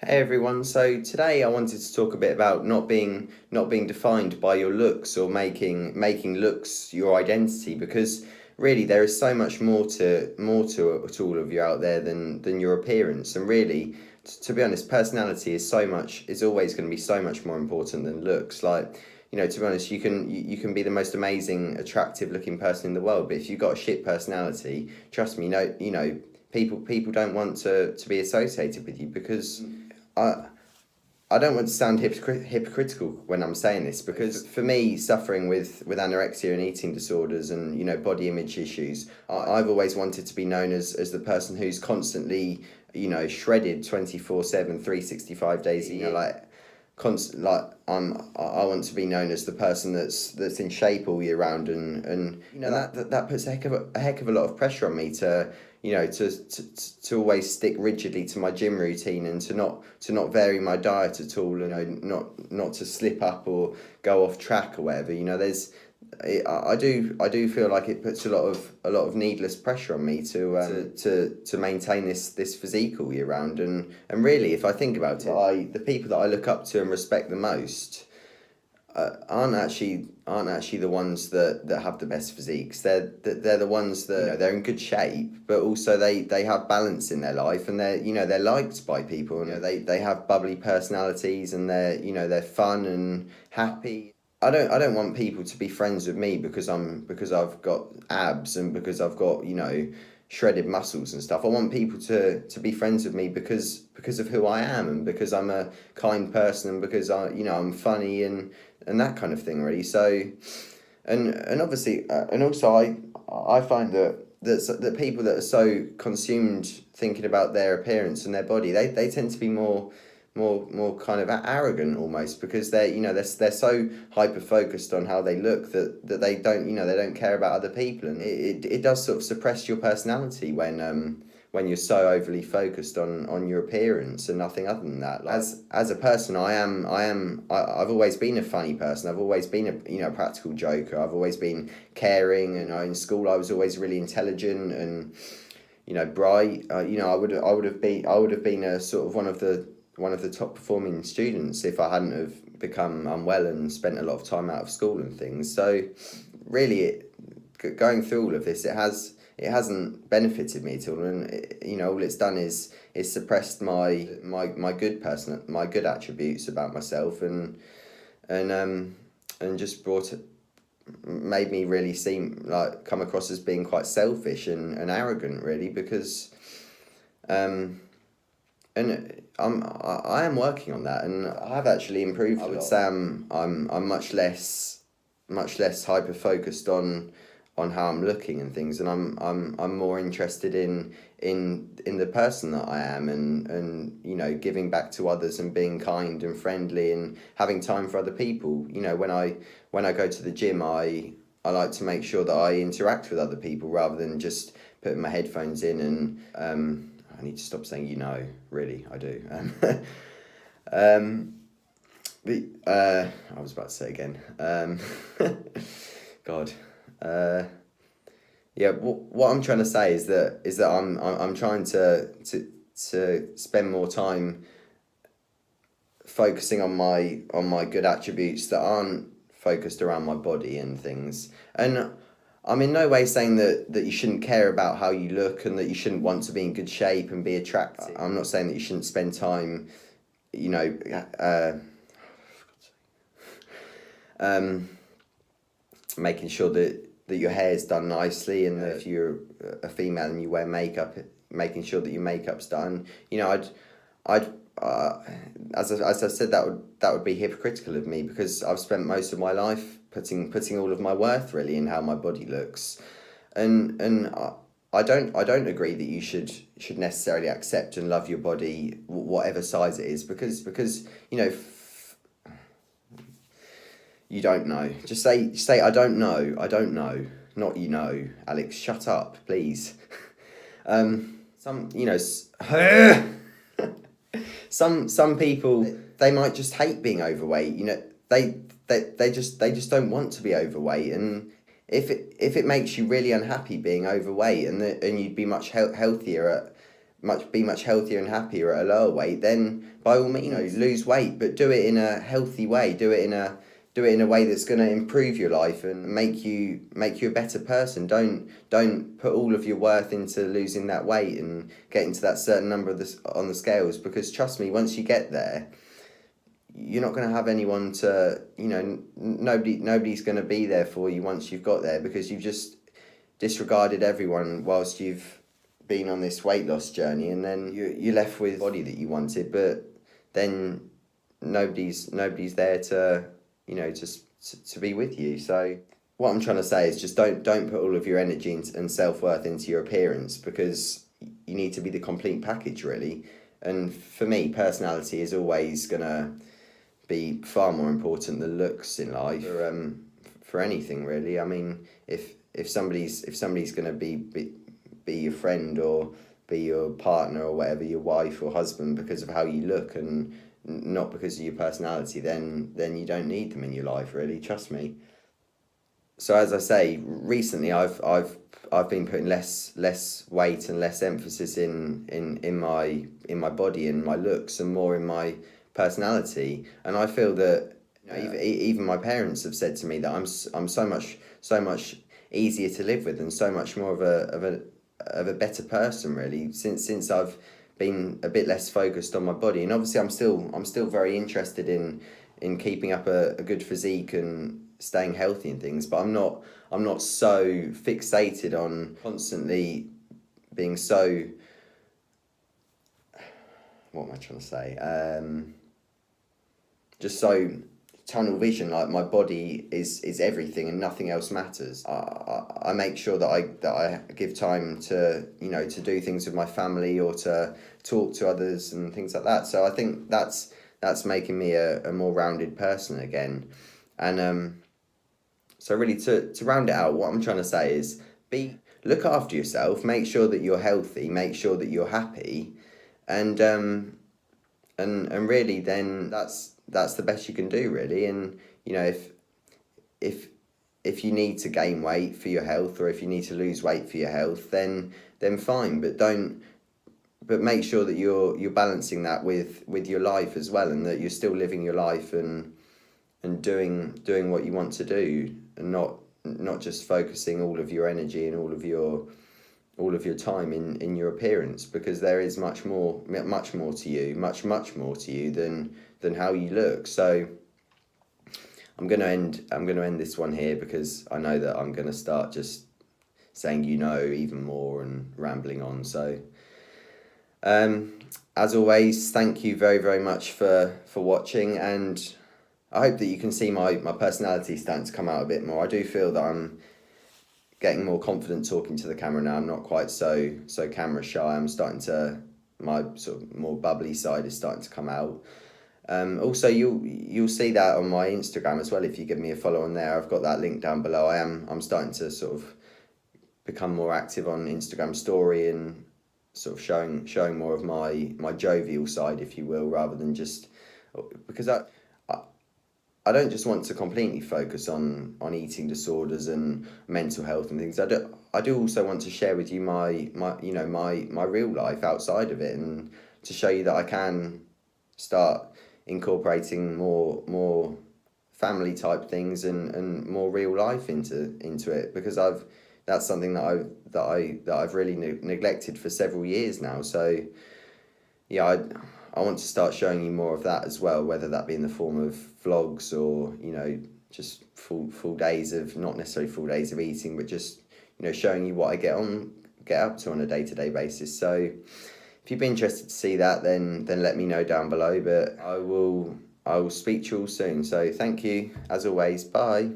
Hey everyone, so today I wanted to talk a bit about not being defined by your looks or making looks your identity, because really there is so much more to all of you out there than your appearance. And really, to be honest, personality is always going to be so much more important than looks. Like, to be honest, you can be the most amazing, attractive looking person in the world, but if you've got a shit personality, trust me, people don't want to be associated with you, because I I don't want to sound hypocritical when I'm saying this, because for me, suffering with anorexia and eating disorders and body image issues, I've always wanted to be known as the person who's constantly shredded 24/7, 365 days a year, like constant, like I want to be known as the person that's in shape all year round, and that puts a heck of a lot of pressure on me to to always stick rigidly to my gym routine, and to not vary my diet at all, and not to slip up or go off track or whatever. I do feel like it puts a lot of needless pressure on me to maintain this physique all year round, and really, if I think about it, the people that I look up to and respect the most aren't actually the ones that have the best physiques. They're the ones that they're in good shape, but also they have balance in their life, and they're liked by people. They have bubbly personalities, and they're fun and happy. I don't want people to be friends with me because I've got abs and because I've got shredded muscles and stuff. I want people to be friends with me because of who I am, and because I'm a kind person, and because I'm funny, and that kind of thing, really. So, and obviously, and also I find that people that are so consumed thinking about their appearance and their body, they tend to be more kind of arrogant almost, because they're so hyper focused on how they look that they don't care about other people, and it does sort of suppress your personality when you're so overly focused on your appearance and nothing other than that. Like, as a person, I've always been a funny person. I've always been a practical joker. I've always been caring, and in school I was always really intelligent and bright. I would have been a sort of one of the top performing students if I hadn't have become unwell and spent a lot of time out of school and things. So really, going through all of this, it hasn't benefited me at all, and all it's done is suppressed my good attributes about myself, and just made me really come across as being quite selfish and arrogant, really, because and I am working on that, and I've actually improved. I would say I'm much less hyper focused on how I'm looking and things, and I'm more interested in the person that I am, and giving back to others, and being kind and friendly, and having time for other people. When I go to the gym, I like to make sure that I interact with other people rather than just putting my headphones in, and I need to stop saying really, I do. But I was about to say again. God. Yeah. What I'm trying to say is that I'm trying to spend more time focusing on my good attributes that aren't focused around my body and things. And I'm in no way saying that you shouldn't care about how you look, and that you shouldn't want to be in good shape and be attractive. I'm not saying that you shouldn't spend time, um, making sure that your hair is done nicely, and that if you're a female and you wear makeup, making sure that your makeup's done. I'd as I said, that would be hypocritical of me, because I've spent most of my life putting all of my worth really in how my body looks, and I don't agree that you should necessarily accept and love your body, whatever size it is, because you don't know. Just say I don't know, not Alex, shut up, please. Some some people, they might just hate being overweight. They just don't want to be overweight, and if it makes you really unhappy being overweight, and you'd be much healthier at be much healthier and happier at a lower weight, then by all means, lose weight, but do it in a healthy way. Do it in a way that's going to improve your life and make you a better person. Don't put all of your worth into losing that weight and getting to that certain number on the scales, because trust me, once you get there, you're not going to have anyone to, nobody's going to be there for you once you've got there, because you've just disregarded everyone whilst you've been on this weight loss journey, and then you're left with the body that you wanted, but then nobody's there to, to be with you. So what I'm trying to say is just don't put all of your energy and self-worth into your appearance, because you need to be the complete package, really. And for me, personality is always gonna be far more important than looks in life, for anything, really. I mean, if somebody's gonna be your friend or be your partner or whatever, your wife or husband, because of how you look and not because of your personality, then you don't need them in your life, really. Trust me. So as I say, recently I've been putting less weight and less emphasis in my body and my looks, and more in my personality. And I feel that even my parents have said to me that I'm so much easier to live with and so much more of a better person, really, since I've been a bit less focused on my body. And obviously I'm still very interested in keeping up a good physique and staying healthy and things, but I'm not so fixated on constantly being so, what am I trying to say, just so tunnel vision, like my body is everything and nothing else matters. I make sure that I give time to, to do things with my family or to talk to others and things like that. So I think that's making me a more rounded person again. And so really to round it out, what I'm trying to say is look after yourself, make sure that you're healthy, make sure that you're happy, and really then that's the best you can do, really. And if you need to gain weight for your health, or if you need to lose weight for your health, then fine, but make sure that you're balancing that with your life as well, and that you're still living your life and doing what you want to do, and not just focusing all of your energy and all of your time in your appearance, because there is much more to you, much more to you than how you look. So I'm gonna end this one here, because I know that I'm gonna start just saying even more and rambling on. So as always, thank you very, very much for watching, and I hope that you can see my personality starting to come out a bit more. I do feel that I'm getting more confident talking to the camera now. I'm not quite so camera shy. I'm starting to, my sort of more bubbly side is starting to come out. Also, you'll see that on my Instagram as well if you give me a follow on there. I've got that link down below. I'm starting to sort of become more active on Instagram story and sort of showing more of my jovial side, if you will, rather than just, because I don't just want to completely focus on eating disorders and mental health and things. I do also want to share with you my real life outside of it, and to show you that I can start incorporating more family type things and more real life into it, because that's something that I've really neglected for several years now. So yeah, I want to start showing you more of that as well, whether that be in the form of vlogs or, just full days of, not necessarily full days of eating, but just, showing you what I get up to on a day-to-day basis. So if you'd be interested to see that, then let me know down below, but I will speak to you all soon. So thank you, as always. Bye.